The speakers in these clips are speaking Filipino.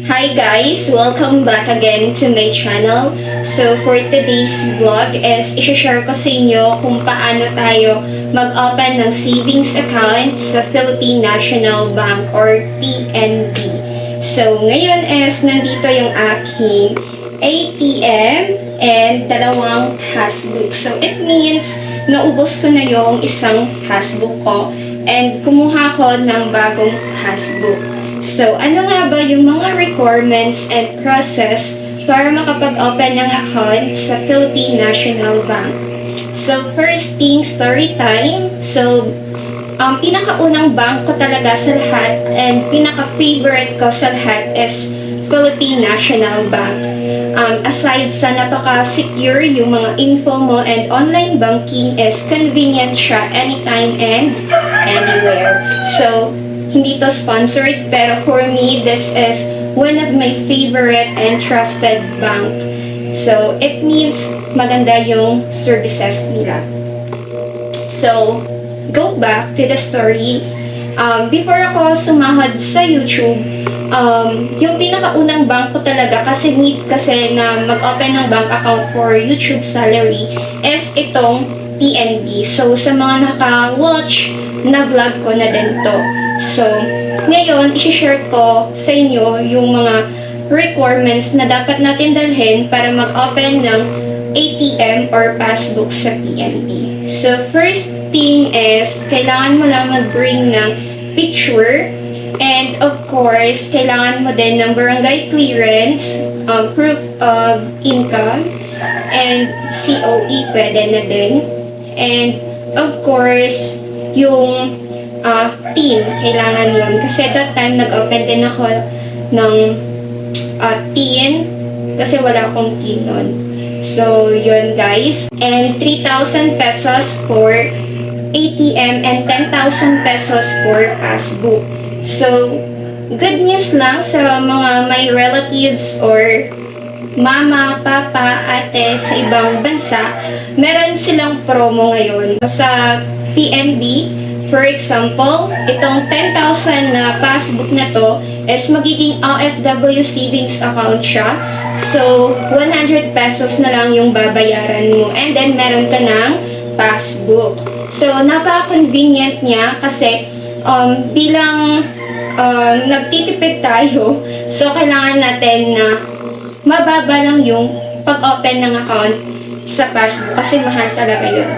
Hi guys! Welcome back again to my channel. So for today's vlog is i-share ko sa inyo kung paano tayo mag-open ng savings account sa Philippine National Bank or PNB. So ngayon is nandito yung aking ATM and dalawang passbook. So it means naubos ko na yung isang passbook ko and kumuha ko ng bagong passbook. So, ano nga ba yung mga requirements and process para makapag-open ng account sa Philippine National Bank? So, first thing, story time. So, pinakaunang bank ko talaga sa lahat and pinaka-favorite ko sa lahat is Philippine National Bank. Aside sa napaka-secure yung mga info mo and online banking is convenient siya anytime and anywhere. So, hindi to sponsored, pero for me, this is one of my favorite and trusted bank. So, it means maganda yung services nila. So, go back to the story. Before ako sumahad sa YouTube, yung pinakaunang bank ko talaga, kasi need kasi na mag-open ng bank account for YouTube salary, is itong PNB. So, sa mga naka-watch na vlog ko na din to. So, ngayon, isi-share ko sa inyo yung mga requirements na dapat natin dalhin para mag-open ng ATM or passbook sa PNB. So, first thing is, kailangan mo lang mag-bring ng picture and of course, kailangan mo din ng barangay clearance, proof of income, and COE pwede na din. And of course, yung TIN, kailangan yun. Kasi that time, nag-open din ako ng TIN kasi wala akong TIN nun. So, yun guys. And 3,000 pesos for ATM and 10,000 pesos for passbook. So, good news lang sa mga may relatives or mama, papa, ate sa ibang bansa, meron silang promo ngayon sa PNB. For example, itong 10,000 na passbook na to is magiging OFW savings account siya. So, 100 pesos na lang yung babayaran mo. And then, meron ka ng passbook. So, napaka-convenient niya kasi bilang nagtitipid tayo, so kailangan natin na mababa lang yung pag-open ng account sa passbook kasi mahal talaga yun.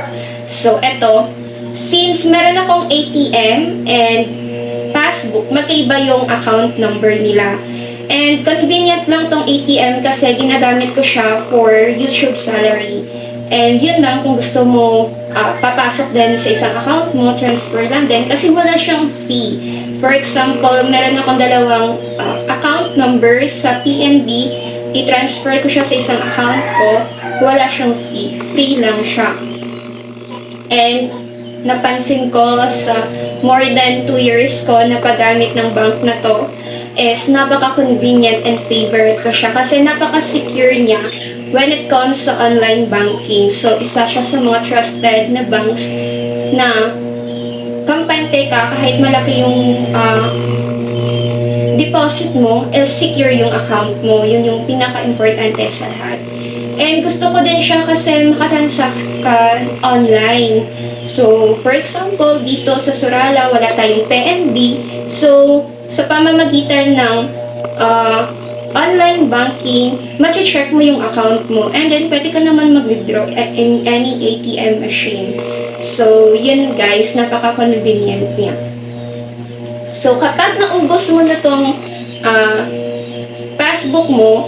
So, eto, since meron akong ATM and passbook, magkaiba yung account number nila. And convenient lang tong ATM kasi ginagamit ko siya for YouTube salary. And yun lang, kung gusto mo papasok din sa isang account mo, transfer lang din kasi wala siyang fee. For example, meron akong dalawang account numbers sa PNB, i-transfer ko siya sa isang account ko, wala siyang fee. Free lang siya. And napansin ko sa more than 2 years ko na paggamit ng bank na to is napaka-convenient and favorite ko siya kasi napaka-secure niya when it comes sa online banking. So, isa siya sa mga trusted na banks na kampante ka kahit malaki yung deposit mo, is secure yung account mo. Yun yung pinaka-importante sa lahat. And gusto ko din siya kasi makatransact ka online. So, for example, dito sa Surala, wala tayong PNB. So, sa pamamagitan ng online banking, ma-check mo yung account mo. And then, pwede ka naman mag-withdraw in any ATM machine. So, yun guys, napaka-convenient niya. So, kapag naubos mo na tong passbook mo,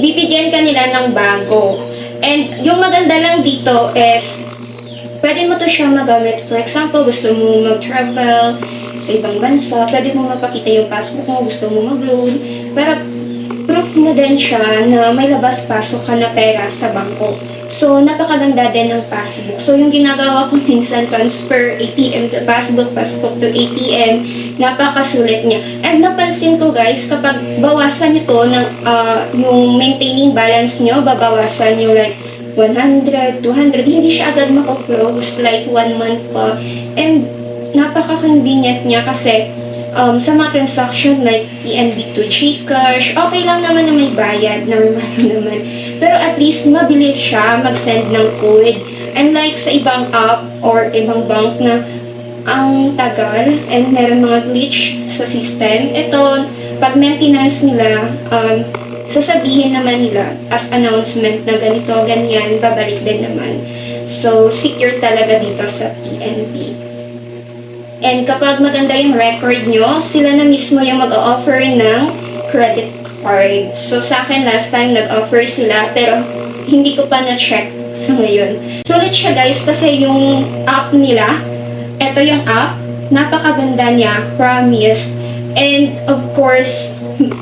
bibigyan ka nila ng bago. And yung maganda lang dito is, pwede mo to siya magamit. For example, gusto mo mag-travel sa ibang bansa, pwede mo mapakita yung passbook mo, gusto mo mag-loan. Pero, proof na din siya na may labas-pasok ka na pera sa bangko. So, napakaganda din ng passbook. So, yung ginagawa ko minsan, transfer ATM to passbook, passbook to ATM, napakasulit niya. And napansin ko guys, kapag bawasan nyo to, yung maintaining balance nyo, babawasan nyo like 100, 200, hindi siya agad mako-close, like 1 month pa. And napaka-convenient niya kasi sa mga transaction like PNB to GCash, okay lang naman na may bayad, normal naman. Pero at least mabilis siya mag-send ng code. And like sa ibang app or ibang bank na ang tagal and meron mga glitch sa system, ito, pag maintenance nila, sasabihin naman nila as announcement na ganito, ganyan, babalik din naman. So, secure talaga dito sa PNB. And kapag maganda yung record nyo, sila na mismo yung mag-offer ng credit card. So, sa akin last time nag-offer sila, pero hindi ko pa na-check sa ngayon. Sulit siya guys kasi yung app nila, eto yung app, napakaganda niya, promise. And of course,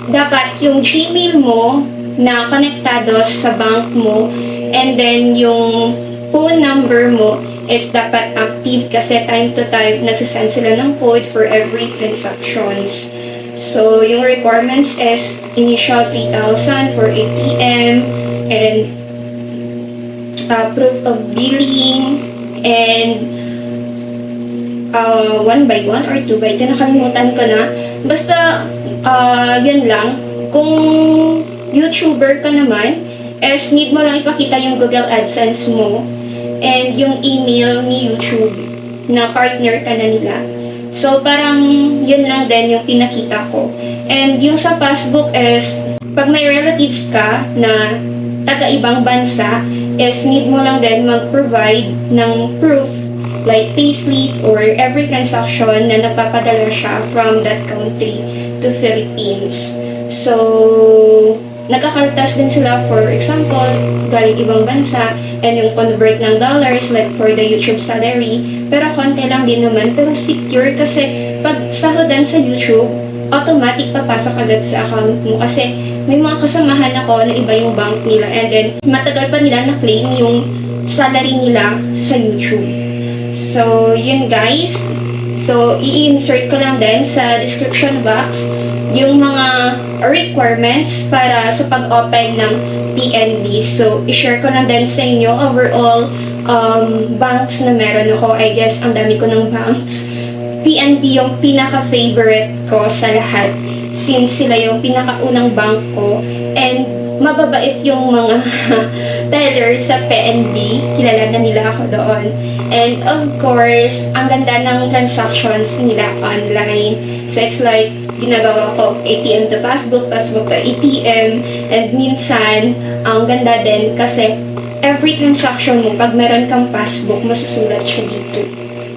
dapat yung Gmail mo na konektado sa bank mo, and then yung phone number mo is dapat active kasi time to time nagsasend sila ng code for every transactions. So, yung requirements is initial 3,000 for ATM and proof of billing and 1 by 1 or 2 by 10, nakalimutan ko na. Basta, yun lang. Kung YouTuber ka naman, is need mo lang ipakita yung Google AdSense mo and yung email ni YouTube na partner ka na nila. So, parang yun lang din yung pinakita ko. And yung sa passbook is, pag may relatives ka na taga-ibang bansa, is need mo lang din mag-provide ng proof like payslip or every transaction na napapadala siya from that country to Philippines. So, nagkakaltas din sila, for example, galing ibang bansa, and yung convert ng dollars, like for the YouTube salary, pero konti lang din naman, pero secure kasi pag sahodan sa YouTube, automatic papasok agad sa account mo kasi may mga kasamahan ako na iba yung bank nila and then matagal pa nila na-claim yung salary nila sa YouTube. So, yun guys. So, i-insert ko lang din sa description box yung mga requirements para sa pag-open ng PNB. So, i-share ko lang din sa inyo overall banks na meron ako. I guess, ang dami ko ng banks. PNB yung pinaka-favorite ko sa lahat since sila yung pinaka-unang bank ko. And, mababait yung mga tellers sa PNB. Kilala na nila ako doon. And of course, ang ganda ng transactions nila online. So it's like, ginagawa ko ATM to passbook, passbook to ATM. And minsan, ang ganda din kasi every transaction mo, pag meron kang passbook, masusulat siya dito.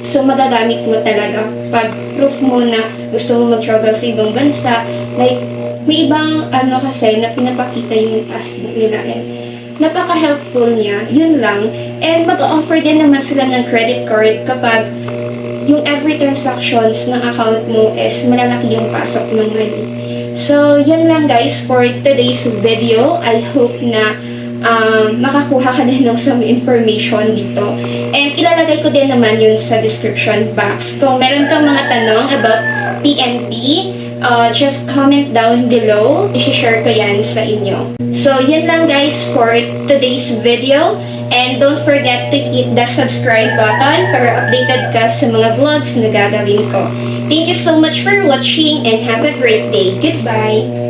So magagamit mo talaga. Pag proof mo na gusto mo mag-travel sa ibang bansa, like, may ibang kasi na pinapakita yung passbook nila and napaka-helpful niya, yun lang. And mag-offer din naman sila ng credit card kapag yung every transactions ng account mo is malalaki yung pasok ng money. So, yun lang guys for today's video. I hope na makakuha ka din ng some information dito. And ilalagay ko din naman yun sa description box. Kung meron kang mga tanong about PNB, just comment down below. I-share ko yan sa inyo. So, yun lang guys for today's video. And don't forget to hit the subscribe button para updated ka sa mga vlogs na gagawin ko. Thank you so much for watching and have a great day. Goodbye!